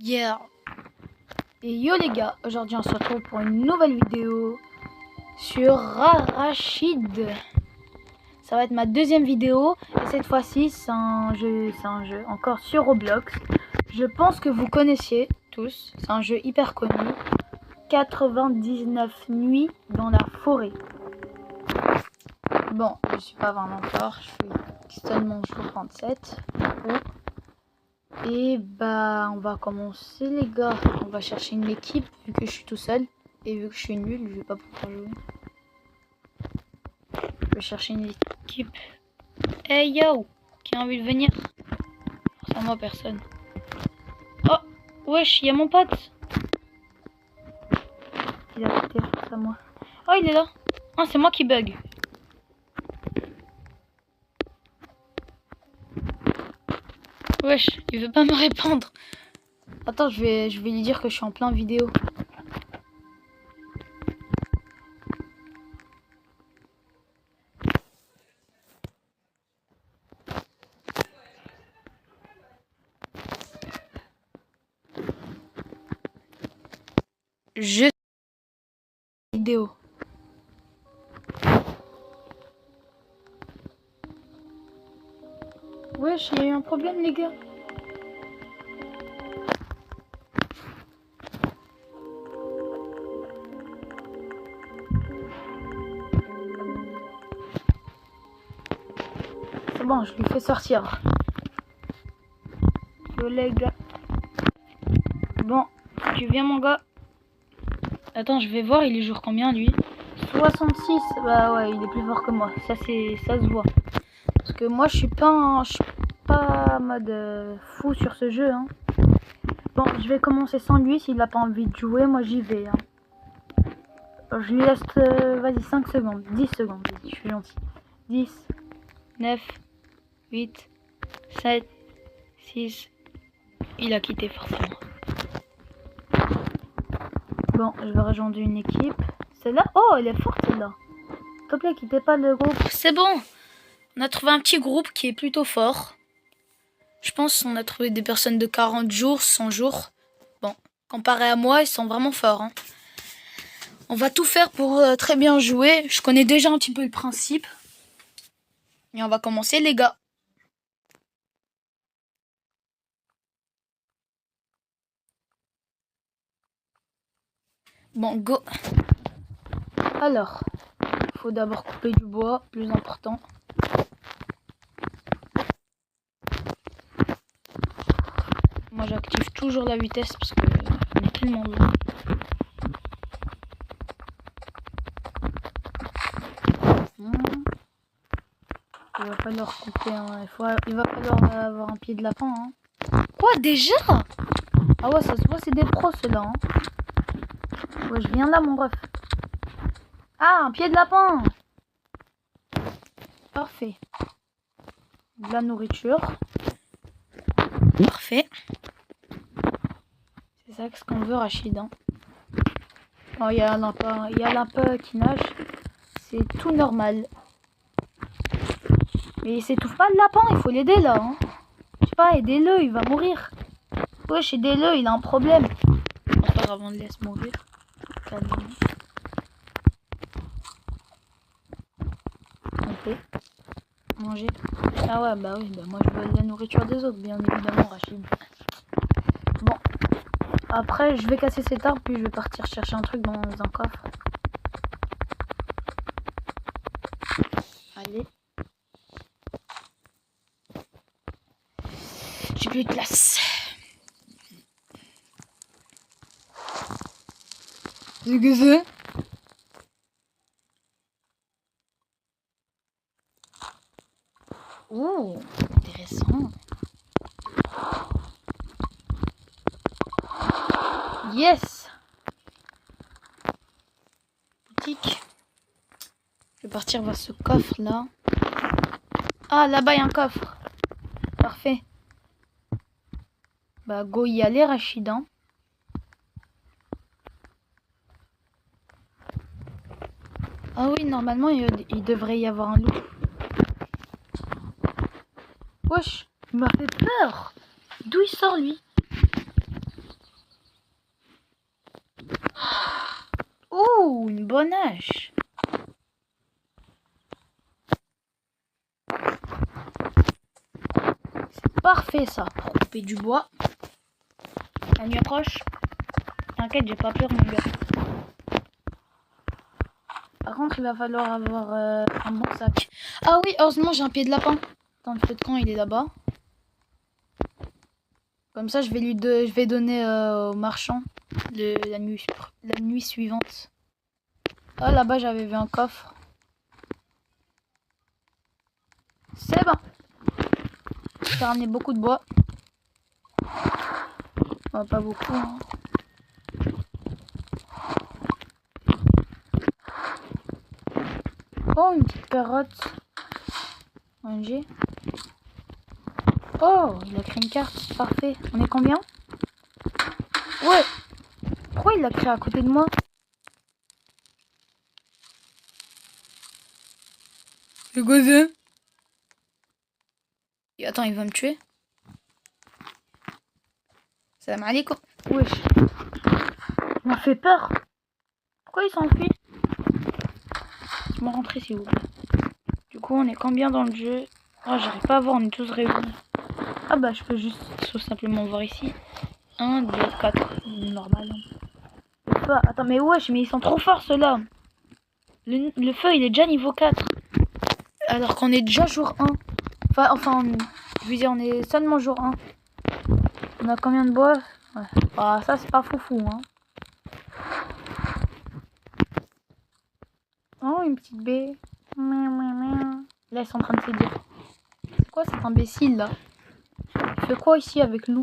Yeah. Et yo les gars, aujourd'hui on se retrouve pour une nouvelle vidéo sur Rarachid. Ça va être ma deuxième vidéo et cette fois-ci c'est un jeu encore sur Roblox. Je pense que vous connaissiez tous, c'est un jeu hyper connu. 99 nuits dans la forêt. Bon, je suis pas vraiment fort, je suis seulement jour 37. Et bah on va commencer les gars. On va chercher une équipe vu que je suis tout seul. Et vu que je suis nul, je vais pas pouvoir jouer. Je vais chercher une équipe. Hey yo, qui a envie de venir? C'est moi personne. Oh, wesh, il y a mon pote. Il a quitté face à moi. Oh, il est là. Ah, c'est moi qui bug. Wesh, il veut pas me répondre. Attends, je vais lui dire que je suis en plein vidéo. Je vidéo. Wesh, il y a eu un problème les gars. C'est bon, je lui fais sortir. Yo les gars. Bon, tu viens mon gars. Attends, je vais voir, il est jour combien lui? 66. Bah ouais, il est plus fort que moi. Ça se voit. Parce que moi je suis pas en mode fou sur ce jeu hein. Bon, je vais commencer sans lui s'il a pas envie de jouer, moi j'y vais hein. Alors, je lui laisse vas-y 5 secondes, 10 secondes, je suis gentil. 10 9 8 7 6. Il a quitté forcément. Bon, je vais rejoindre une équipe. Celle-là, oh, elle est forte celle-là. S'il te plaît, quittez pas le groupe. C'est bon. On a trouvé un petit groupe qui est plutôt fort. Je pense qu'on a trouvé des personnes de 40 jours, 100 jours. Bon, comparé à moi, ils sont vraiment forts. Hein. On va tout faire pour très bien jouer. Je connais déjà un petit peu le principe. Et on va commencer les gars. Bon, go. Alors, il faut d'abord couper du bois, plus important. Moi, j'active toujours la vitesse parce que on est tellement loin. Il va falloir couper, hein. Il va falloir avoir un pied de lapin. Hein. Quoi, déjà? Ah ouais, ça se voit, c'est des pros ceux-là. Hein. Ouais, je viens là, mon ref. Ah, un pied de lapin. Parfait. De la nourriture. Parfait. C'est ça ce qu'on veut, Rachid. Hein. Oh, il y a un lapin qui nage. C'est tout normal. Mais il s'étouffe pas le lapin, il faut l'aider là. Hein. Je sais pas, aidez-le, il va mourir. Wesh, aidez-le, il a un problème. Pas grave, on le laisse mourir. Calmement. On peut manger. Ah ouais, bah oui, bah moi je veux la nourriture des autres, bien évidemment, Rachid. Bon. Après, je vais casser cet arbre, puis je vais partir chercher un truc dans un coffre. Allez. J'ai plus de place. C'est que c'est? Oh, intéressant. Yes. Boutique. Je vais partir vers ce coffre là. Ah, là-bas il y a un coffre. Parfait. Bah go y aller Rachid. Hein. Ah oui, normalement il devrait y avoir un loup. Wesh, il m'a fait peur. D'où il sort lui? bon âge. C'est parfait ça, pour couper du bois. La nuit approche. T'inquiète, j'ai pas peur mon gars. Par contre, il va falloir avoir un bon sac. Ah oui, heureusement, j'ai un pied de lapin. Attends, le feu de camp, il est là-bas. Comme ça, je vais donner au marchand la nuit suivante. Ah, là-bas, j'avais vu un coffre. C'est bon. J'ai ramené beaucoup de bois. Oh, pas beaucoup. Hein. Oh, une petite carotte. ONG. Oh, il a créé une carte. Parfait. On est combien? Ouais. Pourquoi il l'a créé à côté de moi? Le gosse. Et attends, il va me tuer. Salam alaikum. Wesh. Il m'a fait peur. Pourquoi il s'enfuit? Laisse-moi rentrer s'il vous plaît. Du coup, on est combien dans le jeu? Oh, j'arrive pas à voir, on est tous réunis. Ah bah, je peux juste tout simplement voir ici. 1, 2, 4. Normal. Le feu. Attends, mais wesh, mais ils sont trop forts ceux-là. Le feu, il est déjà niveau 4. Alors qu'on est déjà jour 1. Enfin, je veux dire, on est seulement jour 1. On a combien de bois? Ouais. Ah, ça, c'est pas foufou, hein. Oh, une petite baie. Là, ils sont en train de se dire. C'est quoi cet imbécile, là? Il fait quoi ici avec Lou?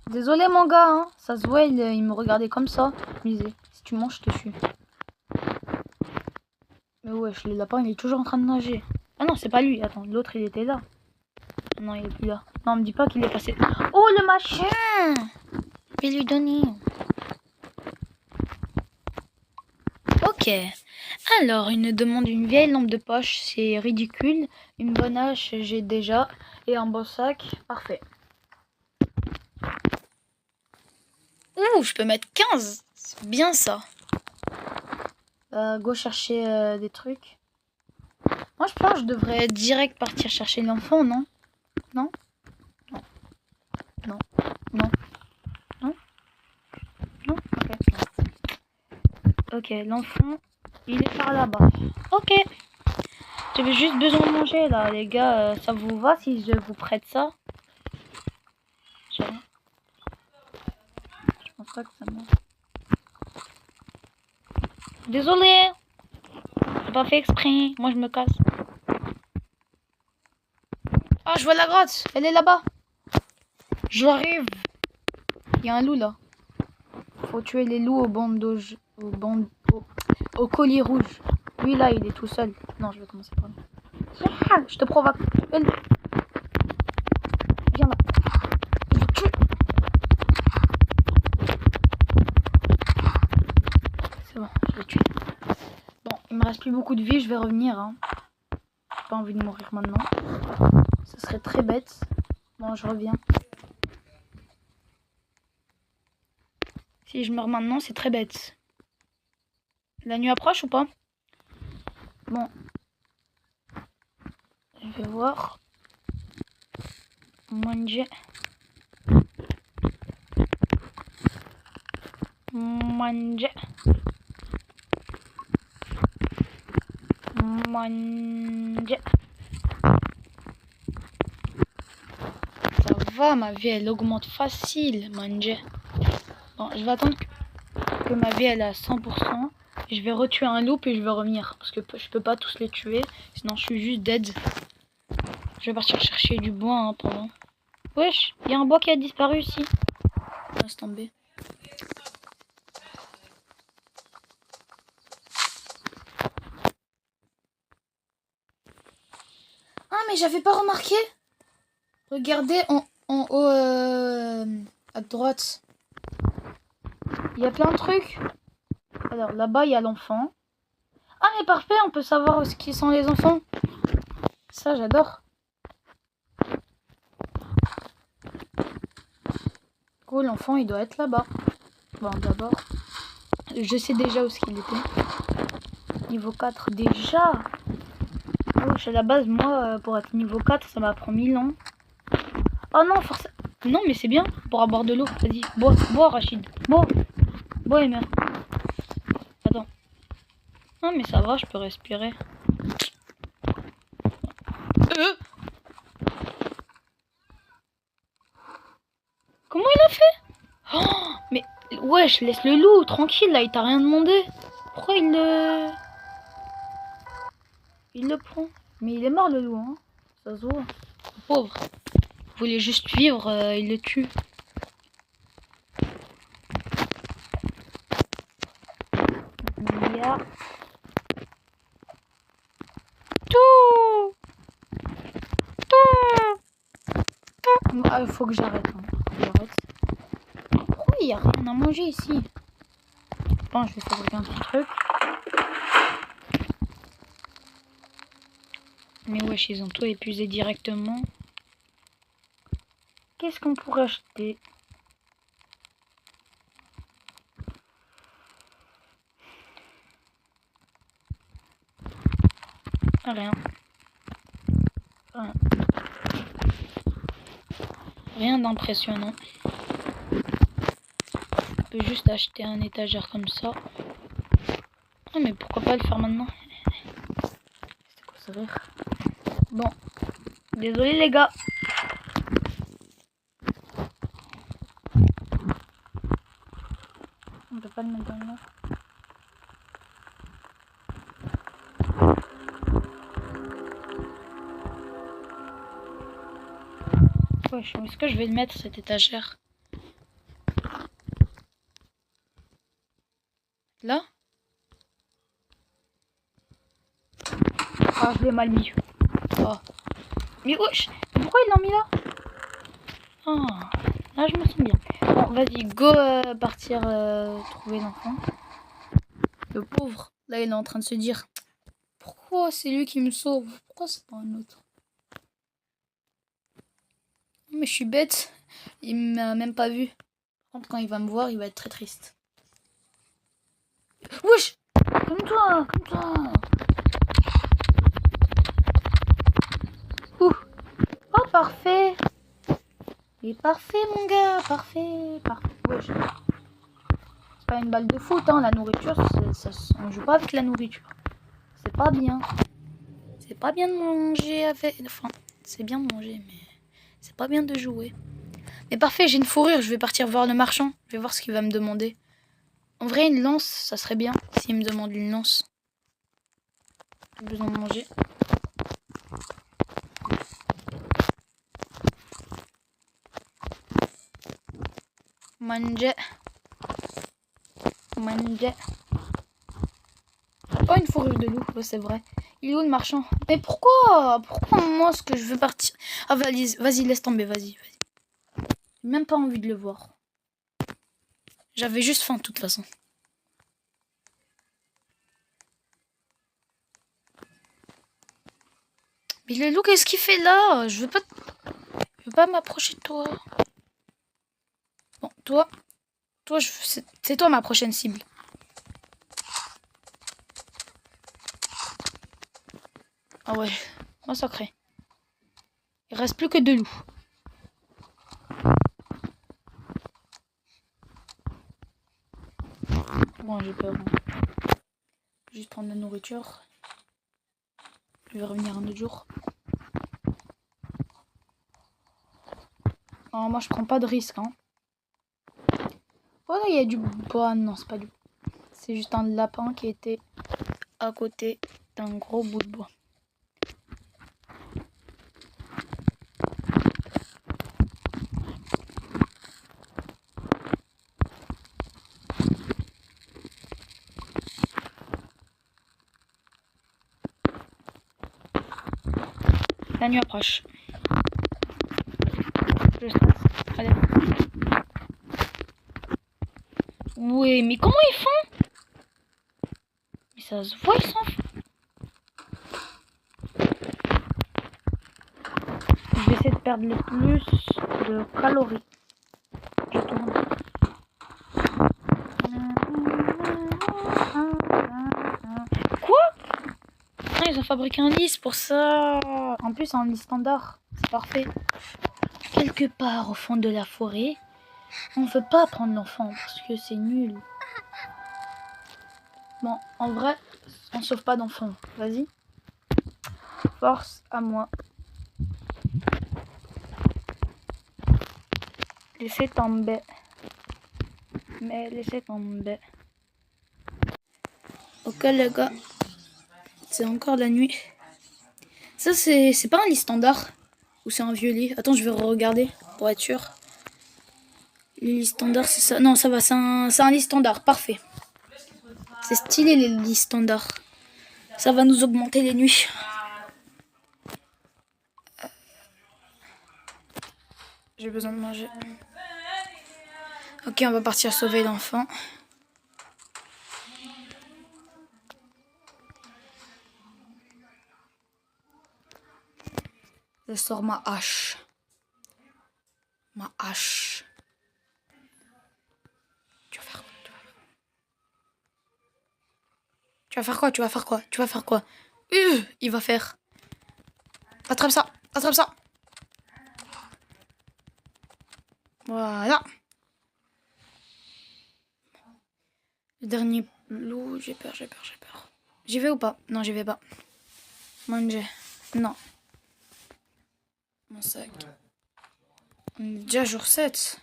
Désolé, mon gars, hein. Ça se voit, il me regardait comme ça. Je me disais, si tu manges, je te suis. Mais wesh, le lapin, il est toujours en train de nager. Ah non, c'est pas lui. Attends, l'autre, il était là. Non, il est plus là. Non, me dis pas qu'il est passé. Oh, le machin! Je vais lui donner. Ok. Alors, il nous demande une vieille lampe de poche. C'est ridicule. Une bonne hache, j'ai déjà. Et un beau sac. Parfait. Ouh, je peux mettre 15. C'est bien ça. Go chercher des trucs. Moi, je pense que je devrais direct partir chercher l'enfant, non? Non? Non. Non. Non. Non? Non? Ok. Ok, l'enfant, il est par là-bas. Ok. J'avais juste besoin de manger, là, les gars. Ça vous va si je vous prête ça? Je pense pas que ça marche. Désolé. J'ai pas fait exprès. Moi, je me casse. Ah, je vois la grotte. Elle est là-bas. J'arrive. Il y a un loup, là. Faut tuer les loups au collier rouge. Lui, là, il est tout seul. Non, je vais commencer par lui. Ah, je te provoque. Viens là. C'est bon, je l'ai tué. Bon, il me reste plus beaucoup de vie. Je vais revenir. Hein. J'ai pas envie de mourir maintenant. Ce serait très bête. Bon, je reviens. Si je meurs maintenant, c'est très bête. La nuit approche ou pas? Bon. Je vais voir. Manger. Manger. Manger. Ça va, ma vie, elle augmente facile, manger. Bon, je vais attendre que ma vie elle est à 100%. Je vais retuer un loup et je vais revenir. Parce que je peux pas tous les tuer. Sinon je suis juste dead. Je vais partir chercher du bois hein, pendant. Wesh, il y a un bois qui a disparu ici. Laisse tomber. Ah mais j'avais pas remarqué. Regardez en haut à droite. Il y a plein de trucs. Alors là-bas il y a l'enfant. Ah mais parfait, on peut savoir où qui sont les enfants. Ça j'adore. Cool, l'enfant il doit être là-bas. Bon d'abord. Je sais déjà où ce qu'il était. Niveau 4 déjà. Wesh, à la base, moi, pour être niveau 4, ça m'a pris 1000 ans. Oh non, forcément. Non, mais c'est bien pour avoir de l'eau. Vas-y, bois, bois, Rachid. Bois. Bois et meurs. Attends. Non, mais ça va, je peux respirer. Comment il a fait? Oh, mais wesh, laisse le loup tranquille là, il t'a rien demandé. Pourquoi il le prend? Mais il est mort le loup, hein. Ça se voit. Pauvre. Il voulait juste vivre, il le tue. Yeah. Tout. Ah, il faut que j'arrête. Hein. Pourquoi il n'y a rien à manger ici? Bon, je vais fabriquer un petit truc. Mais wesh, ils ont tout épuisé directement. Qu'est-ce qu'on pourrait acheter? Rien. Rien. Rien d'impressionnant. On peut juste acheter un étagère comme ça. Ah, mais pourquoi pas le faire maintenant? C'est quoi ce rire? Bon. Désolé les gars. On peut pas le mettre dans là. Wesh, où est-ce que je vais le mettre cette étagère? Là? Ah, je l'ai mal mis. Oh. Mais wesh, pourquoi il l'a mis là? Ah, là je me sens bien. Bon, vas-y, go partir trouver l'enfant. Le pauvre, là il est en train de se dire pourquoi c'est lui qui me sauve? Pourquoi c'est pas un autre? Mais je suis bête, il m'a même pas vu. Par contre, quand il va me voir, il va être très triste. Wesh! Comme toi, comme toi! Ouh! Oh, parfait! Il est parfait, mon gars! Parfait! Parfait! Wesh! C'est pas une balle de foot, hein, la nourriture, on joue pas avec la nourriture. C'est pas bien. C'est pas bien de manger avec... Enfin, c'est bien de manger, mais c'est pas bien de jouer. Mais parfait, j'ai une fourrure, je vais partir voir le marchand. Je vais voir ce qu'il va me demander. En vrai, une lance, ça serait bien s'il me demande une lance. J'ai besoin de manger. Manger. Manger. Oh, une fourrure de loup, ouais, c'est vrai. Il est où le marchand? Mais pourquoi? Pourquoi moi, ce que je veux partir? Ah, vas-y, laisse tomber, vas-y. J'ai même pas envie de le voir. J'avais juste faim, de toute façon. Mais le loup, qu'est-ce qu'il fait là? Je veux pas m'approcher de toi. Bon, toi, c'est toi ma prochaine cible. Ah ouais, massacré. Il reste plus que 2 loups. Bon, j'ai peur. Juste prendre la nourriture. Je vais revenir un autre jour. Non, moi je prends pas de risque. Hein. Voilà, il y a du bois. Non, c'est pas du bois. C'est juste un lapin qui était à côté d'un gros bout de bois. La nuit approche. Je stresse. Allez. Oui, mais comment ils font? Mais ça se voit, ils s'en foutent. Je vais essayer de perdre le plus de calories. Je tourne. fabriquer un lit, c'est pour ça. En plus, un lit standard, c'est parfait. Quelque part au fond de la forêt, on ne veut pas prendre l'enfant parce que c'est nul. Bon, en vrai, on sauve pas d'enfant. Vas-y. Force à moi. Laissez tomber. Mais laissez tomber. Ok les gars. C'est encore la nuit. Ça c'est pas un lit standard. Ou c'est un vieux lit. Attends, je vais regarder pour être sûr. Les lits standards, c'est ça. Non, ça va, c'est un lit standard. Parfait. C'est stylé les lits standards. Ça va nous augmenter les nuits. J'ai besoin de manger. Ok, on va partir sauver l'enfant. Je sors ma hache. Ma hache. Tu vas faire quoi? Tu vas faire quoi? Tu vas faire quoi? Tu vas faire quoi? Il va faire. Attrape ça. Attrape ça. Voilà. Le dernier loup. J'ai peur, j'ai peur, j'ai peur. J'y vais ou pas? Non, j'y vais pas. Manger. Non. Mon sac. On est déjà jour 7.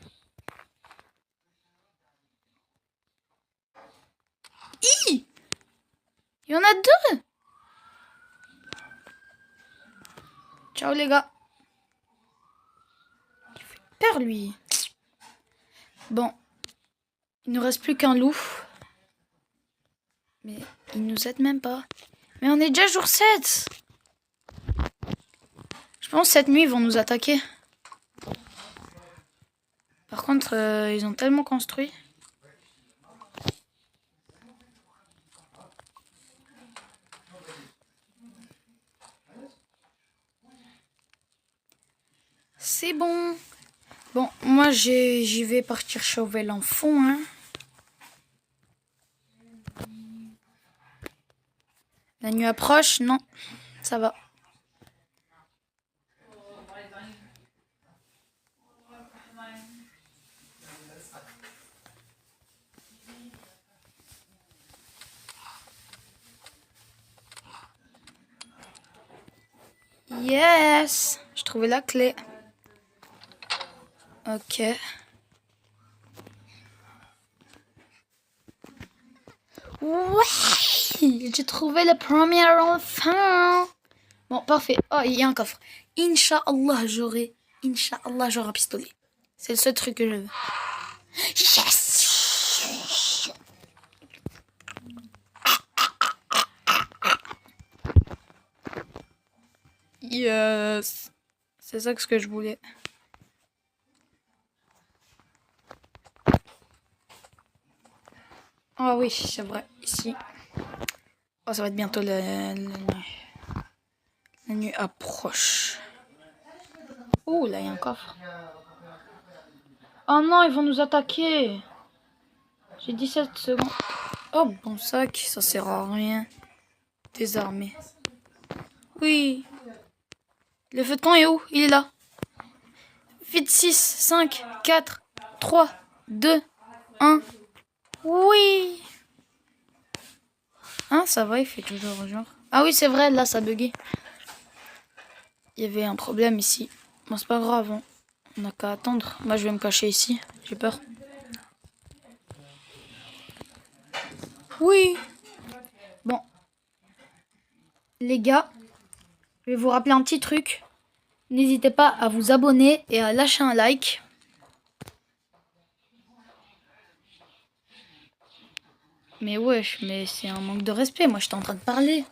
Il y en a 2. Ciao les gars. Il fait peur lui. Bon. Il ne reste plus qu'un loup. Mais il nous aide même pas. Mais on est déjà jour 7. Je pense que cette nuit ils vont nous attaquer. Par contre, ils ont tellement construit. C'est bon. Bon, moi j'y vais partir sauver l'enfant. Hein. La nuit approche, non, ça va. Yes, j'ai trouvé la clé. Ok. Ouais, j'ai trouvé le premier enfant. Bon, parfait. Oh, il y a un coffre. Inch'Allah, j'aurai un pistolet. C'est le seul truc que je veux. Yes! Yes! C'est ça que je voulais. Ah oui, c'est vrai. Ici. Oh, ça va être bientôt la nuit approche. Oh, là, il y a un coffre. Oh non, ils vont nous attaquer. J'ai 17 secondes. Oh, bon sac, ça sert à rien. Désarmé. Oui. Le feu de camp est où? Il est là. Vite, 6, 5, 4, 3, 2, 1. Oui. Hein, ça va, il fait toujours genre. Ah oui, c'est vrai, là, ça buguait. Il y avait un problème ici. Bon, c'est pas grave, hein. On n'a qu'à attendre. Moi, je vais me cacher ici. J'ai peur. Oui. Bon. Les gars, je vais vous rappeler un petit truc. N'hésitez pas à vous abonner et à lâcher un like. Mais wesh, mais c'est un manque de respect. Moi, j'étais en train de parler.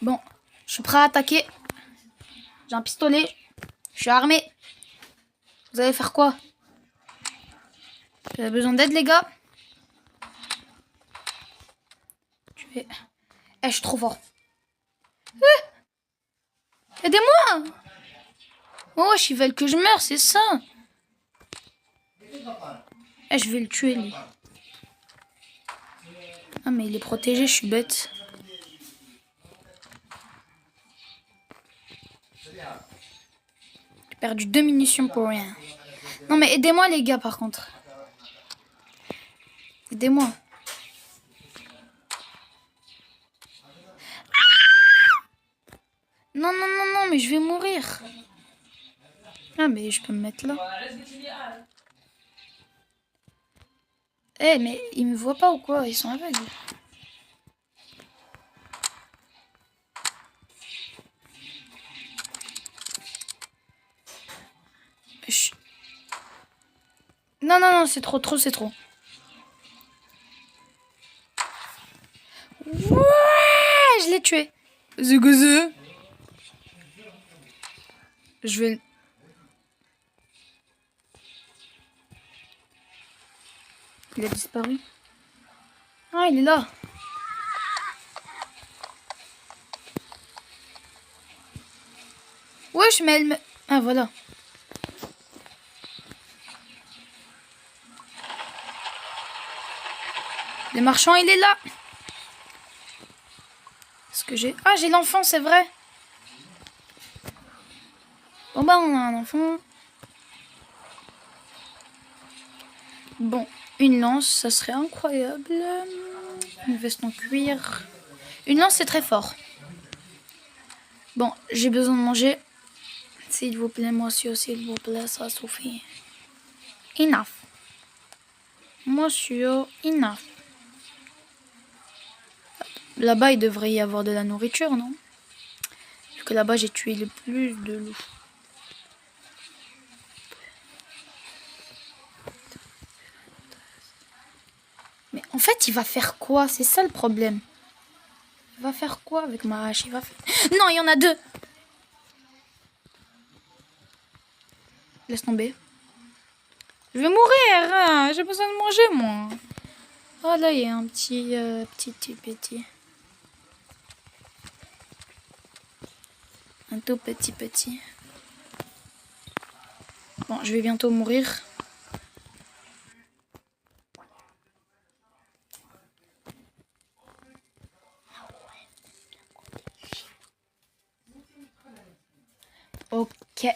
Bon, je suis prêt à attaquer. J'ai un pistolet. Je suis armé. Vous allez faire quoi? Vous avez besoin d'aide, les gars? Je suis trop fort. Aidez-moi! Oh, ils veulent que je meure, c'est ça. Je vais le tuer, lui. Ah, mais il est protégé, je suis bête. Perdu 2 munitions pour rien. Non mais aidez-moi les gars par contre. Aidez-moi. Non, non, non, non, mais je vais mourir. Ah mais je peux me mettre là. Eh mais ils me voient pas ou quoi? Ils sont aveugles. Non, non, non, c'est trop, c'est trop. Ouais, je l'ai tué. The. Je vais... Il a disparu. Ah, il est là. Wesh, mais elle me... Ah, voilà. Le marchand, il est là. Est-ce que j'ai... Ah, j'ai l'enfant, c'est vrai. Bon, bah, on a un enfant. Bon, une lance, ça serait incroyable. Une veste en cuir. Une lance, c'est très fort. Bon, j'ai besoin de manger. S'il vous plaît, monsieur, s'il vous plaît, ça suffit. Enough. Monsieur, enough. Là-bas, il devrait y avoir de la nourriture, non? Parce que là-bas, j'ai tué le plus de loups. Mais en fait, il va faire quoi? C'est ça le problème. Il va faire quoi avec ma hache? Il va faire... Non, il y en a 2. Laisse tomber. Je vais mourir, hein. J'ai besoin de manger, moi. Oh là, il y a un petit petit. Un tout petit. Bon, je vais bientôt mourir. Ok.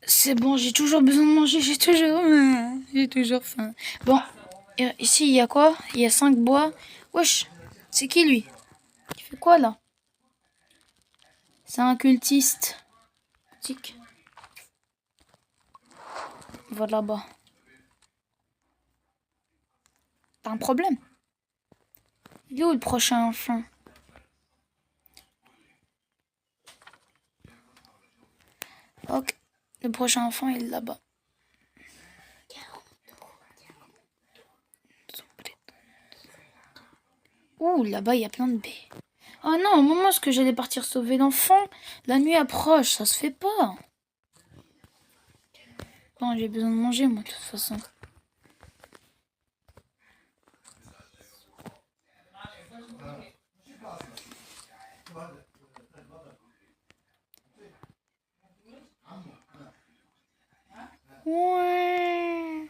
C'est bon, j'ai toujours besoin de manger, j'ai toujours faim. Bon, ici, il y a quoi? Il y a 5 bois. Wesh, c'est qui, lui? Il fait quoi, là? C'est un cultiste. Tic. Va là-bas. T'as un problème? Il est où le prochain enfant? Ok. Le prochain enfant, il est là-bas. Ouh, là-bas, il y a plein de baies. Oh non, au moment où j'allais partir sauver l'enfant, la nuit approche, ça se fait pas. Bon, j'ai besoin de manger, moi, de toute façon. Ouais.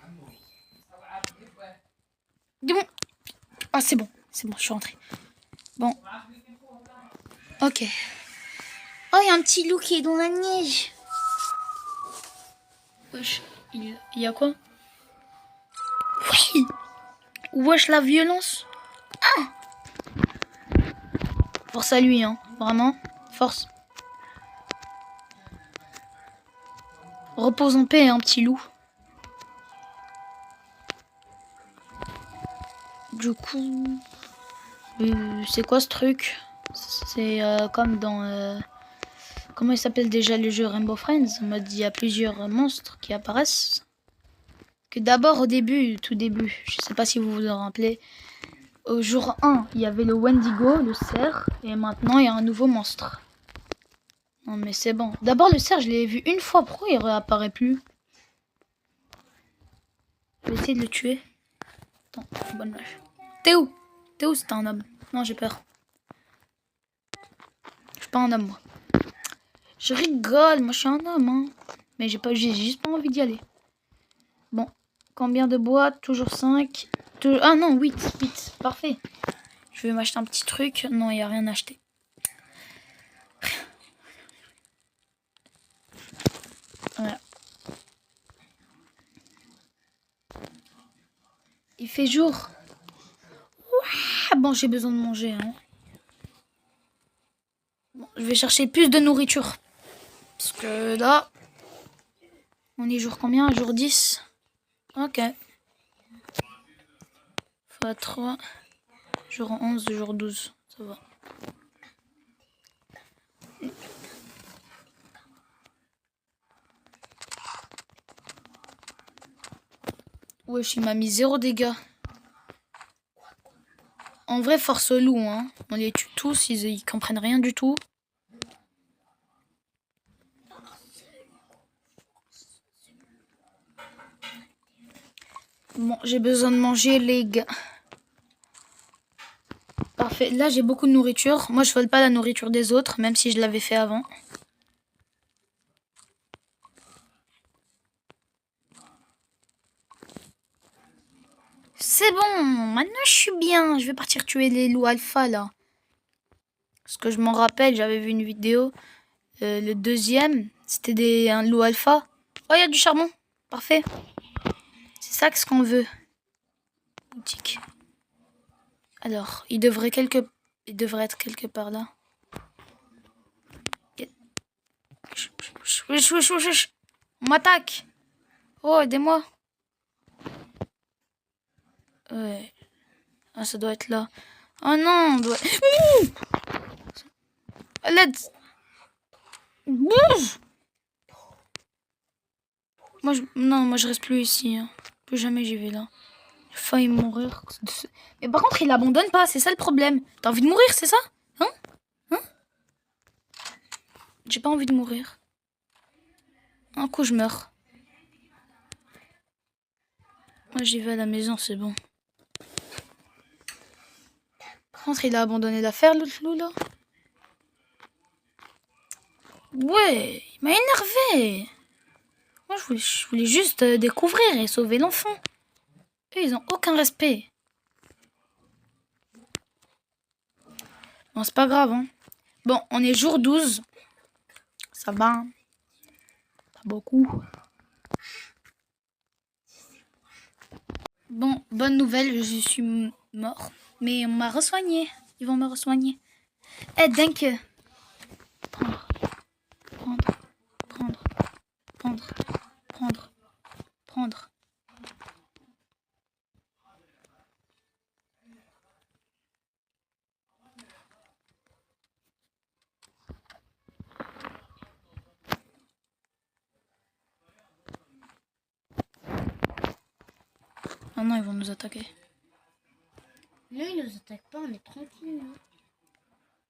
Bon. Ah, c'est bon, je suis rentrée. Bon. Ok. Oh, il y a un petit loup qui est dans la neige. Wesh, il y a quoi? Oui. Wesh, la violence. Ah. Force à lui, hein. Vraiment. Force. Repose en paix, un petit loup. Du coup... c'est quoi ce truc? C'est comme dans... comment il s'appelle déjà le jeu Rainbow Friends? En mode, il y a plusieurs monstres qui apparaissent. Que d'abord, au début, tout début, je sais pas si vous vous en rappelez, au jour 1, il y avait le Wendigo, le cerf, et maintenant, il y a un nouveau monstre. Non mais c'est bon. D'abord, le cerf, je l'ai vu une fois. Pourquoi il réapparaît plus? Je vais essayer de le tuer. Attends, bonne vache. T'es où? T'es où? C'est un homme. Non, j'ai peur. Je suis pas un homme, moi. Je rigole, moi je suis un homme, hein. Mais j'ai juste pas envie d'y aller. Bon, combien de bois? Toujours 5. Ah non, 8, parfait. Je vais m'acheter un petit truc. Non, il n'y a rien à acheter. Voilà. Il fait jour. Ouah, bon, j'ai besoin de manger. Hein. Bon, je vais chercher plus de nourriture. Parce que là, on est jour combien? Jour 10. Ok. Fois 3. Jour 11, jour 12. Ça va. Wesh, il m'a mis 0 dégâts. En vrai, force loup, hein. On les tue tous, ils comprennent rien du tout. Bon, j'ai besoin de manger, les gars. Parfait. Là, j'ai beaucoup de nourriture. Moi, je vole pas la nourriture des autres, même si je l'avais fait avant. C'est bon. Maintenant, je suis bien. Je vais partir tuer les loups alpha, là. Parce que je m'en rappelle, j'avais vu une vidéo. Le deuxième, c'était un loup alpha. Oh, il y a du charbon. Parfait. C'est ça que ce qu'on veut. Boutique. Alors, il devrait être quelque part là. On m'attaque. Oh, aidez-moi. Ouais. Ah, ça doit être là. Oh non, on doit... À l'aide. Bouge. Moi je reste plus ici. Hein. Plus jamais j'y vais là. J'ai failli mourir. Mais par contre, il abandonne pas, c'est ça le problème. T'as envie de mourir, c'est ça? Hein? J'ai pas envie de mourir. Un coup, je meurs. Moi, j'y vais à la maison, c'est bon. Par contre, il a abandonné l'affaire, l'autre loup, là. Ouais, il m'a énervé. Moi, je voulais juste découvrir et sauver l'enfant. Eux, ils ont aucun respect. Bon, c'est pas grave, hein. Bon, on est jour 12. Ça va. Hein. Pas beaucoup. Bon, bonne nouvelle, je suis mort. Mais on m'a resoigné. Ils vont me resoigner. Eh, Denk. Prendre. Ah non, ils vont nous attaquer. Non, ils nous attaquent pas, on est tranquille.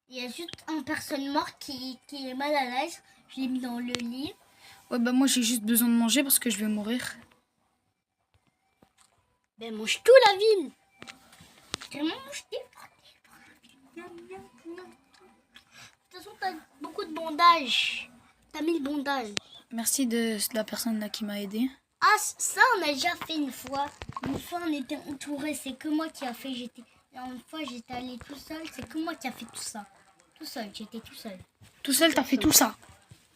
Il y a juste une personne morte qui est mal à l'aise. Je l'ai mis dans le lit. Ouais, bah moi j'ai juste besoin de manger parce que je vais mourir. Ben mange tout la ville. Vraiment mange tout. De toute façon, t'as beaucoup de bandages. T'as mis le bandage. Merci de la personne là qui m'a aidé. Ah, ça on a déjà fait une fois. Une fois on était entouré, c'est que moi qui a fait. Une fois j'étais allé tout seul, c'est que moi qui a fait tout ça. Tout seul, j'étais tout seul. Tout seul, t'as fait tout ça?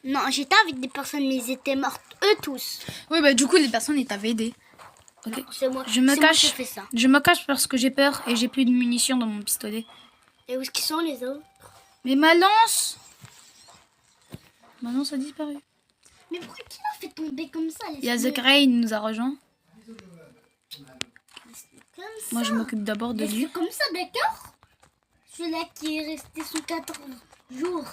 Non, j'étais avec des personnes, mais ils étaient mortes, eux tous. Oui, bah du coup, les personnes, ils t'avaient aidé. Ok. Non, c'est moi. Je me cache. Moi qui fais ça. Je me cache parce que j'ai peur et j'ai plus de munitions dans mon pistolet. Et où est-ce qu'ils sont les autres? Mais ma lance a disparu. Mais pourquoi qui l'a fait tomber comme ça? Il y a Zachary, il nous a rejoint. Comme ça. Moi, je m'occupe d'abord de lui. Comme ça, d'accord? Celui-là qui est resté sous 14 jours.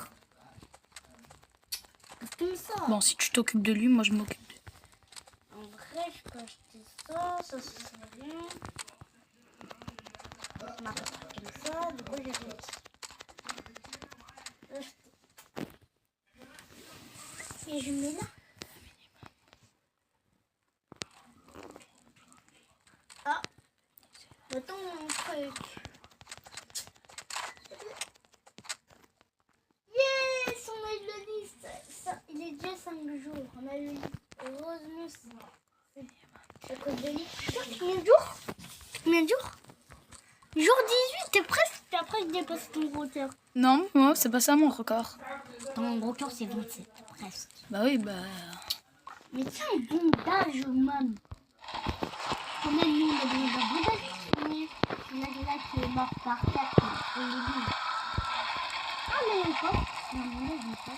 Comme ça. Bon, si tu t'occupes de lui, moi, je m'occupe de lui. En vrai, je peux acheter ça, ça sert à rien. On m'a pas comme ça, du coup, j'ai fait ça. Et je mets là. Ah, attends mon truc. Yes, on a eu le lit. Il est déjà 5 jours. On a eu le lit. Heureusement, c'est à cause de lit. Combien de jours? Jour 18, t'es presque. Puis après, je dépasse ton gros cœur. Non, moi, c'est pas ça mon record. Ton gros cœur, c'est 27, presque. Bah oui, bah... Mais c'est un bondage, man. Quand même, nous, on a besoin d'un bondage. Mais il y en a là qui est mort par terre. On le dit. Ah, mais encore. C'est un bondage, mais ça.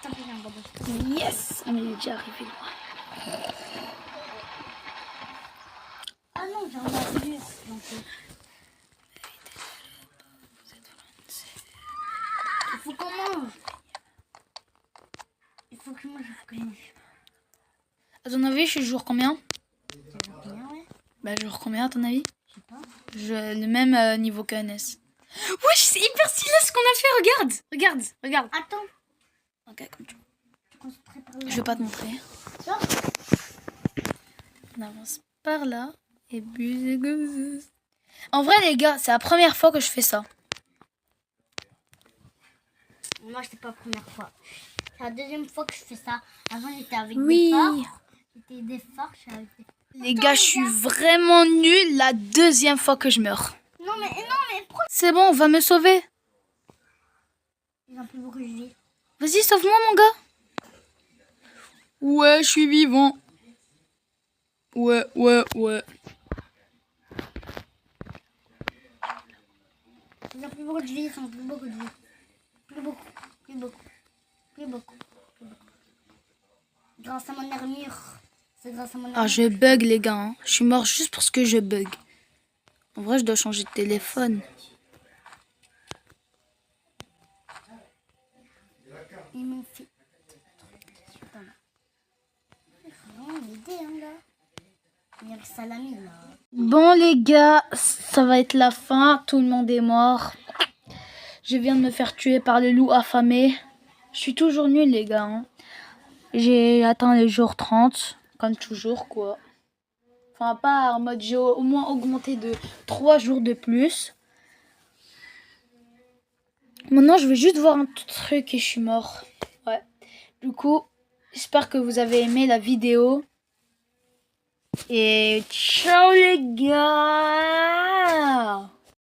C'est un peu un bondage. Yes. Ah, mais il est déjà arrivé, moi. Ah non, j'en ai vu. Donc, il faut qu'on mange. Il faut que moi, il faut que je mange. À ton avis, je suis jour combien? Ça va bien, ouais. Bah, jour combien à ton avis? Je sais pas. Le même niveau que NS. Wesh, c'est hyper stylé ce qu'on a fait, regarde. Regarde, regarde. Attends. Ok, comme tu veux. Concentré par là. Je vais pas te montrer. Ça On avance par là. Et puis... En vrai, les gars, c'est la première fois que je fais ça. Moi, c'est pas la première fois. C'est la deuxième fois que je fais ça. Avant, j'étais avec Oui. des phares. J'étais des phares. Les gars, je suis vraiment nulle la deuxième fois que je meurs. Non, mais pourquoi C'est bon, on va me sauver. il a plus beau que je vis. Vas-y, sauve-moi, mon gars. Ouais, je suis vivant. Ouais. Il a plus beau que je vis. C'est plus beau que je vis. Plus beaucoup. Grâce à mon armure. C'est grâce à mon armure. Ah, je bug, les gars. Hein. Je suis mort juste parce que je bug. En vrai, je dois changer de téléphone. Ils m'ont fait... vraiment l'idée, hein, là. Il y a le salami, là. Bon, les gars, ça va être la fin. Tout le monde est mort. Je viens de me faire tuer par le loup affamé. Je suis toujours nul, les gars. Hein. J'ai atteint les jours 30, comme toujours, quoi. Enfin, pas en mode j'ai au moins augmenté de 3 jours de plus. Maintenant, je vais juste voir un petit truc et je suis mort. Ouais. Du coup, j'espère que vous avez aimé la vidéo. Et ciao les gars!